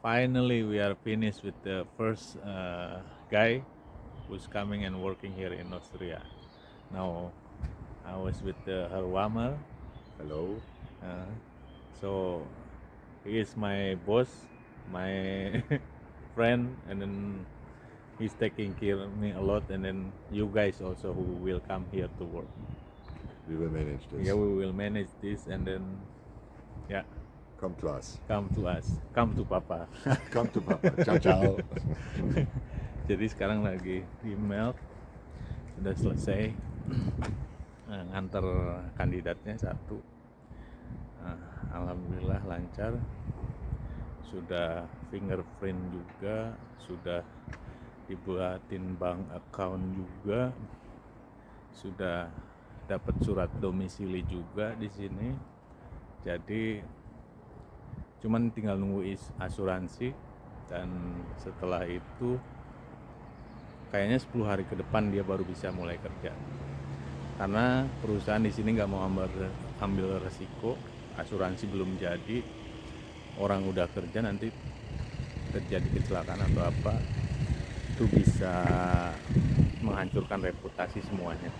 finally we are finished with the first guy who's coming and working here in Austria. Now I was with Herr Wammer. Hello. Uh, so he is my boss, my friend, and then he's taking care of me a lot. And then you guys also who will come here to work. We will manage this. Yeah, we will manage this, and then yeah, Come to us. come to us, come to Papa. Come to Papa. Ciao, ciao. Jadi sekarang lagi di Melt, sudah selesai nganter kandidatnya satu. Alhamdulillah lancar, sudah fingerprint juga, sudah dibuatin bank account juga, sudah dapat surat domisili juga di sini. Jadi cuman tinggal nunggu asuransi, dan setelah itu kayaknya 10 hari ke depan dia baru bisa mulai kerja. Karena perusahaan di sini nggak mau ambil resiko, asuransi belum jadi, orang udah kerja nanti terjadi kecelakaan atau apa, itu bisa menghancurkan reputasi semuanya.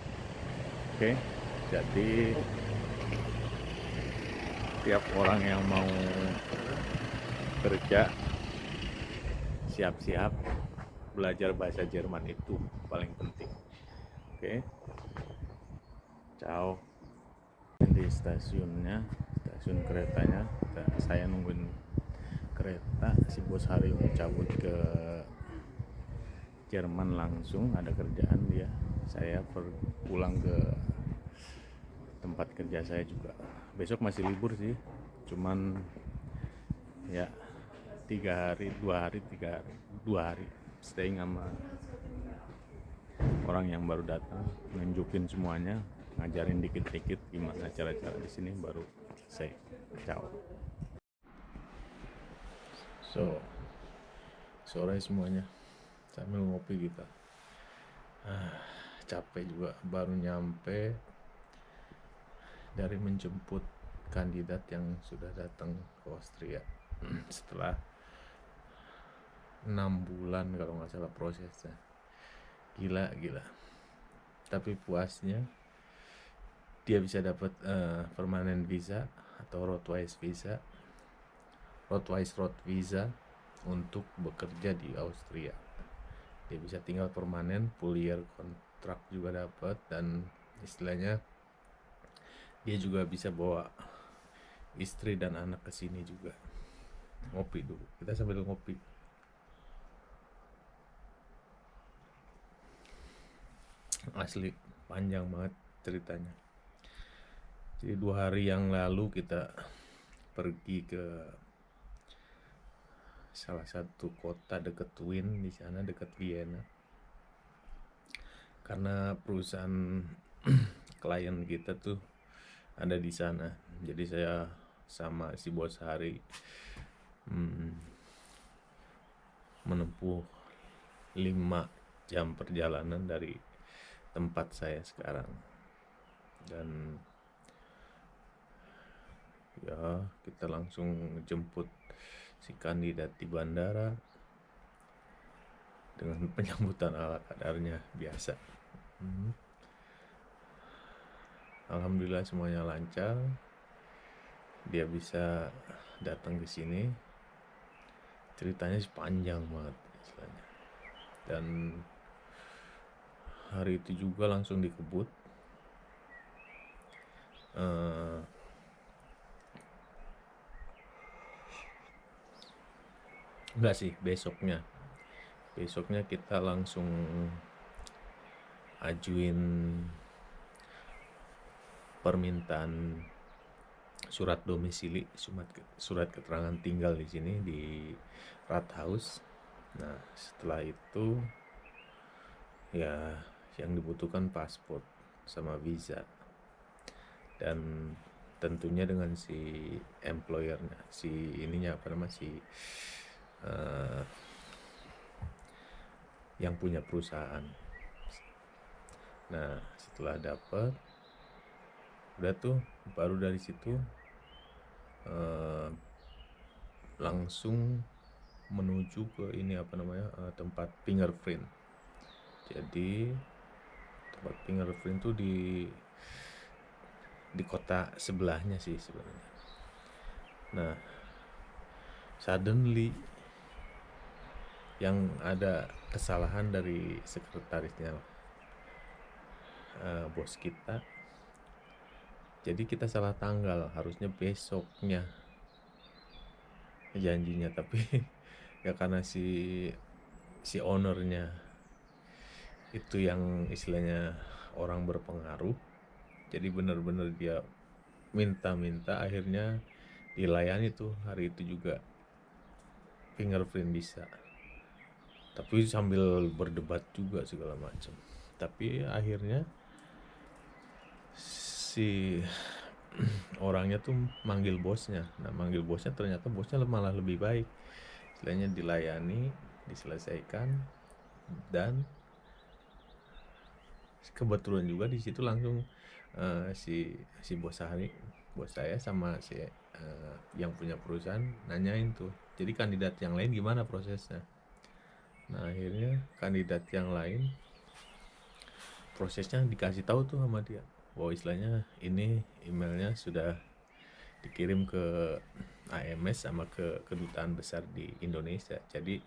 Oke, jadi tiap orang yang mau kerja siap-siap belajar bahasa Jerman, itu paling penting. Oke, ciao. Di stasiunnya, stasiun keretanya, saya nungguin kereta. Si bos hari mau cabut ke Jerman langsung, ada kerjaan dia. Saya pulang ke tempat kerja saya juga. Besok masih libur sih, cuman ya 2 hari staying sama orang yang baru datang, nunjukin semuanya, ngajarin dikit-dikit gimana cara-cara di sini, baru selesai. Ciao. So sore semuanya sambil ngopi kita. Capek juga, baru nyampe dari menjemput kandidat yang sudah datang ke Austria setelah 6 bulan kalau nggak salah prosesnya. Gila. Tapi puasnya dia bisa dapat permanent visa atau Rotweiss visa untuk bekerja di Austria. Dia bisa tinggal permanen, full year kontrak juga dapat, dan istilahnya dia juga bisa bawa istri dan anak ke sini juga. Ngopi dulu, kita sambil ngopi. Asli panjang banget ceritanya. Jadi 2 hari yang lalu kita pergi ke salah satu kota dekat Wien, di sana dekat Vienna. Karena perusahaan klien kita tuh ada di sana. Jadi saya sama si bos hari menempuh 5 jam perjalanan dari tempat saya sekarang. Dan ya kita langsung jemput si kandidat di bandara dengan penyambutan ala kadarnya biasa. Alhamdulillah semuanya lancar. Dia bisa datang ke sini. Ceritanya sih panjang banget istilahnya. Dan hari itu juga langsung dikebut. Enggak sih, besoknya kita langsung ajuin permintaan surat domisili, surat keterangan tinggal di sini di Rathaus. Nah, setelah itu ya yang dibutuhkan paspor sama visa, dan tentunya dengan si employernya, si yang punya perusahaan. Nah, setelah dapat, udah tuh baru dari situ langsung menuju ke ini tempat fingerprint. Jadi tempat fingerprint tuh di kota sebelahnya sih sebenarnya. Nah, suddenly yang ada kesalahan dari sekretarisnya bos kita. Jadi kita salah tanggal, harusnya besoknya janjinya, tapi ya karena si ownernya itu yang istilahnya orang berpengaruh, jadi benar-benar dia minta-minta, akhirnya dilayani tuh hari itu juga fingerprint bisa, tapi sambil berdebat juga segala macam. Tapi akhirnya si orangnya tuh manggil bosnya. Nah, manggil bosnya, ternyata bosnya malah lebih baik, istilahnya dilayani, diselesaikan, dan kebetulan juga di situ langsung si bos saya sama si yang punya perusahaan nanyain tuh, jadi kandidat yang lain gimana prosesnya. Nah, akhirnya kandidat yang lain prosesnya dikasih tahu tuh sama dia, bahwa istilahnya ini emailnya sudah dikirim ke AMS sama ke kedutaan besar di Indonesia. Jadi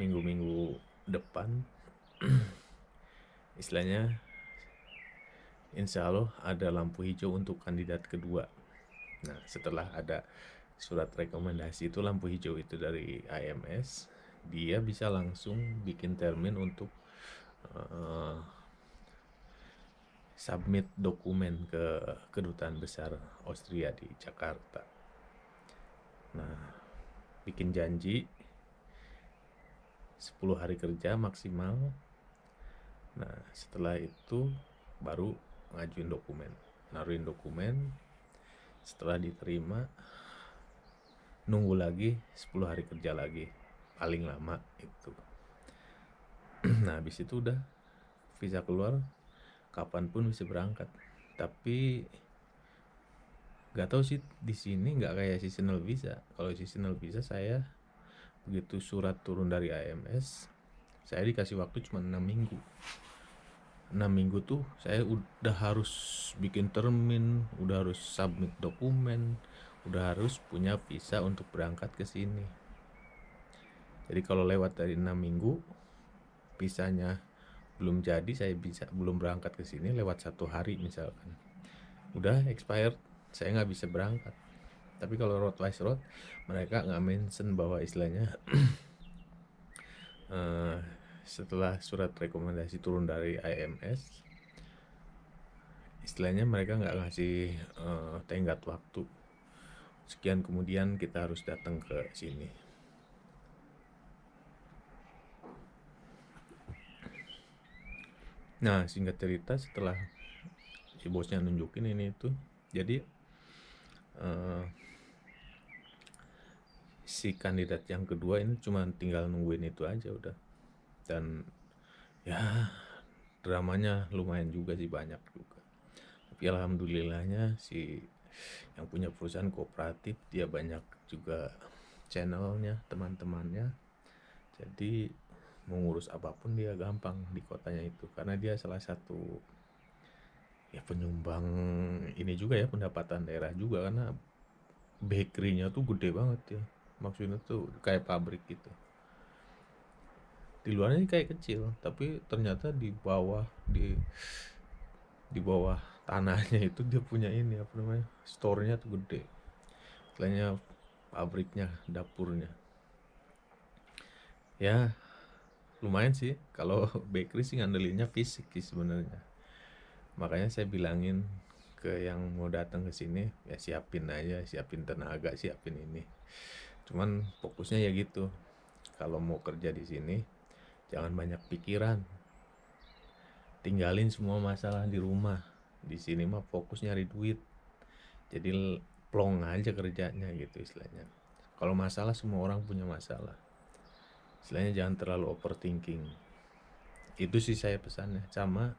minggu-minggu depan istilahnya insya Allah ada lampu hijau untuk kandidat kedua. Nah, setelah ada surat rekomendasi itu, lampu hijau itu dari AMS, dia bisa langsung bikin termin untuk submit dokumen ke kedutaan besar Austria di Jakarta. Nah, bikin janji 10 hari kerja maksimal. Nah, setelah itu baru ngajuin dokumen, naruhin dokumen. Setelah diterima, nunggu lagi 10 hari kerja lagi, paling lama itu. Nah, habis itu udah visa keluar, kapanpun bisa berangkat. Tapi nggak tahu sih, di sini nggak kayak seasonal visa. Kalau seasonal visa, saya begitu surat turun dari AMS, saya dikasih waktu cuma 6 minggu. 6 minggu tuh saya udah harus bikin termin, udah harus submit dokumen, udah harus punya visa untuk berangkat ke sini. Jadi kalau lewat dari 6 minggu, visanya belum jadi, saya belum berangkat ke sini, lewat 1 hari misalkan, udah expired, saya nggak bisa berangkat. Tapi kalau road wise road, mereka nggak mention bahwa istilahnya setelah surat rekomendasi turun dari AMS, istilahnya mereka nggak ngasih tenggat waktu sekian kemudian kita harus datang ke sini. Nah, singkat cerita, setelah si bosnya nunjukin ini itu, jadi si kandidat yang kedua ini cuma tinggal nungguin itu aja udah. Dan ya dramanya lumayan juga sih, banyak juga. Tapi alhamdulillahnya si yang punya perusahaan kooperatif, dia banyak juga channelnya, teman-temannya. Jadi mau ngurus apapun dia gampang di kotanya itu, karena dia salah satu ya penyumbang ini juga ya, pendapatan daerah juga, karena bakery-nya tuh gede banget ya. Maksudnya tuh kayak pabrik gitu. Di luarnya kayak kecil, tapi ternyata di bawah di bawah tanahnya itu dia punya ini store-nya tuh gede. Istilahnya pabriknya, dapurnya. Ya lumayan sih, kalau bakery sih ngandelinnya fisik sih sebenarnya. Makanya saya bilangin ke yang mau datang ke sini, ya siapin aja, siapin tenaga, siapin ini. Cuman fokusnya ya gitu. Kalau mau kerja di sini, jangan banyak pikiran. Tinggalin semua masalah di rumah. Di sini mah fokus nyari duit. Jadi plong aja kerjanya gitu istilahnya. Kalau masalah, semua orang punya masalah. Istilahnya jangan terlalu overthinking. Itu sih saya pesannya. Sama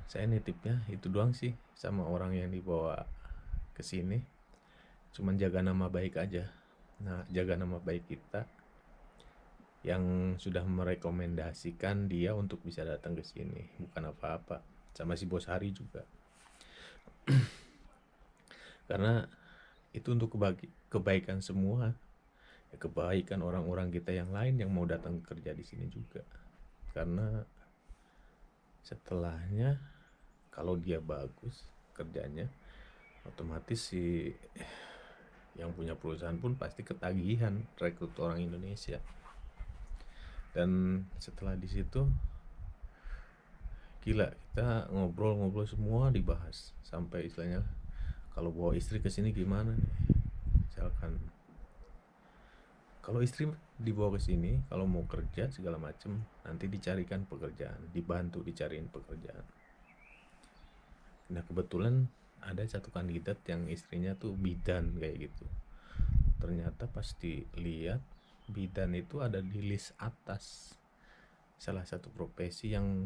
saya nitipnya itu doang sih sama orang yang dibawa ke sini. Cuman jaga nama baik aja. Nah, jaga nama baik kita. yang sudah merekomendasikan dia untuk bisa datang ke sini, bukan apa-apa. Sama si Bos Hari juga. Karena itu untuk kebaikan semua, ya, kebaikan orang-orang kita yang lain yang mau datang kerja di sini juga. Karena setelahnya kalau dia bagus kerjanya, otomatis si yang punya perusahaan pun pasti ketagihan rekrut orang Indonesia. Dan setelah di situ gila, kita ngobrol-ngobrol semua dibahas sampai istilahnya kalau bawa istri ke sini gimana nih. Misalkan kalau istri dibawa ke sini, kalau mau kerja segala macem, nanti dicarikan pekerjaan, dibantu dicariin pekerjaan. Nah kebetulan ada satu kandidat yang istrinya tuh bidan kayak gitu. Ternyata pasti lihat bidan itu ada di list atas salah satu profesi yang